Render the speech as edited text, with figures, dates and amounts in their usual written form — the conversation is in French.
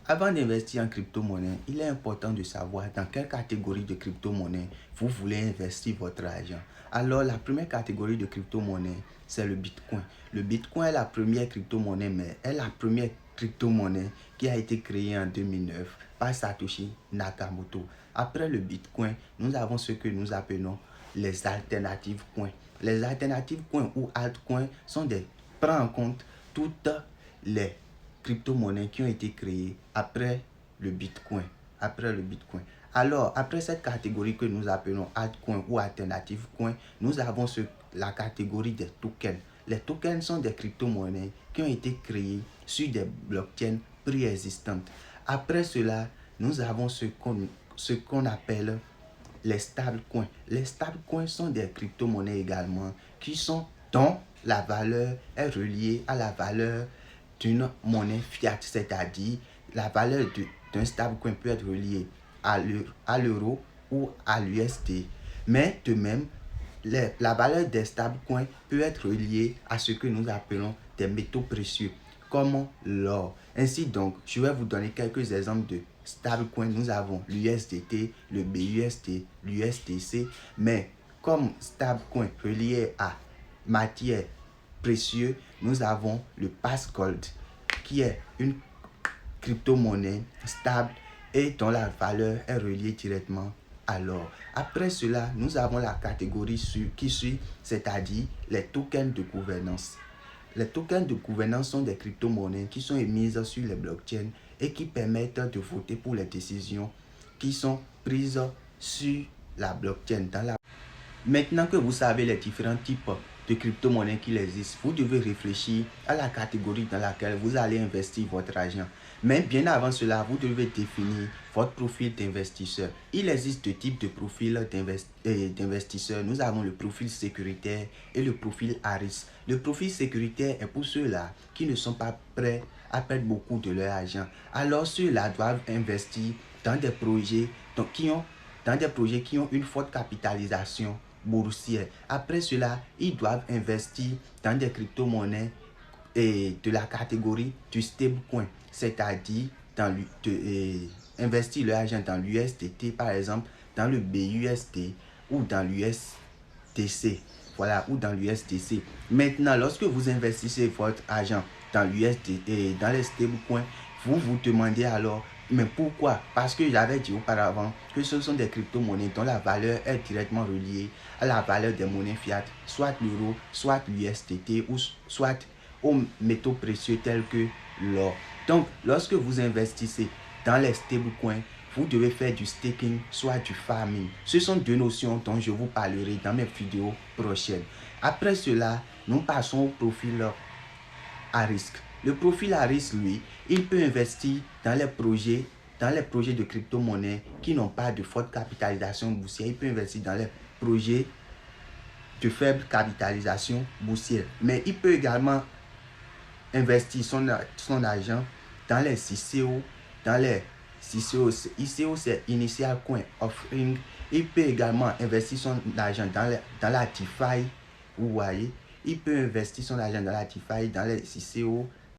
Avant d'investir en crypto-monnaie, il est important de savoir dans quelle catégorie de crypto-monnaie vous voulez investir votre argent. Alors, la première catégorie de crypto-monnaie, c'est le Bitcoin. Le Bitcoin est la première crypto-monnaie, mais est la première crypto-monnaie qui a été créée en 2009 par Satoshi Nakamoto. Après le Bitcoin, nous avons ce que nous appelons les alternatives coins. Les alternatives coins ou altcoins prennent en compte toutes les crypto-monnaies qui ont été créées après le Bitcoin. Alors, après cette catégorie que nous appelons altcoin ou alternative coin, nous avons la catégorie des tokens. Les tokens sont des crypto-monnaies qui ont été créées sur des blockchains préexistantes. Après cela, nous avons ce qu'on appelle les stablecoins. Les stablecoins sont des crypto-monnaies également dont la valeur est reliée à la valeur d'une monnaie fiat, c'est-à-dire la valeur d'un stablecoin peut être reliée à l'euro ou à l'USD. Mais de même, la valeur des stablecoins peut être reliée à ce que nous appelons des métaux précieux, comme l'or. Ainsi donc, je vais vous donner quelques exemples de stablecoins. Nous avons l'USDT, le BUSD, l'USDC, mais comme stablecoin relié à matière précieuse, nous avons le Passgold, qui est une crypto-monnaie stable et dont la valeur est reliée directement à l'or. Après cela, nous avons la catégorie qui suit, c'est-à-dire les tokens de gouvernance. Les tokens de gouvernance sont des crypto-monnaies qui sont émises sur les blockchains et qui permettent de voter pour les décisions qui sont prises sur la blockchain. Maintenant que vous savez les différents types de crypto-monnaies qui existent, vous devez réfléchir à la catégorie dans laquelle vous allez investir votre argent. Mais bien avant cela, vous devez définir votre profil d'investisseur. Il existe deux types de profils d'investisseurs. Nous avons le profil sécuritaire et le profil à risque. Le profil sécuritaire est pour ceux-là qui ne sont pas prêts à perdre beaucoup de leur argent. Alors ceux-là doivent investir dans des projets qui ont une forte capitalisation boursière. Après cela, ils doivent investir dans des crypto-monnaies et de la catégorie du stablecoin, c'est-à-dire investir leur argent dans l'USDT, par exemple, dans le BUSD ou dans l'USDC. Voilà, ou dans l'USDC. Maintenant, lorsque vous investissez votre argent dans l'USD et dans les stablecoins, vous vous demandez alors, mais pourquoi? Parce que j'avais dit auparavant que ce sont des crypto-monnaies dont la valeur est directement reliée à la valeur des monnaies fiat, soit l'euro, soit l'USDT ou soit aux métaux précieux tels que l'or. Donc, lorsque vous investissez dans les stablecoins, vous devez faire du staking, soit du farming. Ce sont deux notions dont je vous parlerai dans mes vidéos prochaines. Après cela, nous passons au profil à risque. Le profil à risque, lui, il peut investir dans les projets de crypto-monnaie qui n'ont pas de forte capitalisation boursière. Il peut investir dans les projets de faible capitalisation boursière. Mais il peut également investir son argent dans les ICO, ICO c'est Initial Coin Offering. Il peut également investir son argent dans la DeFi, vous voyez. Il peut investir son argent dans la DeFi, dans les ICO,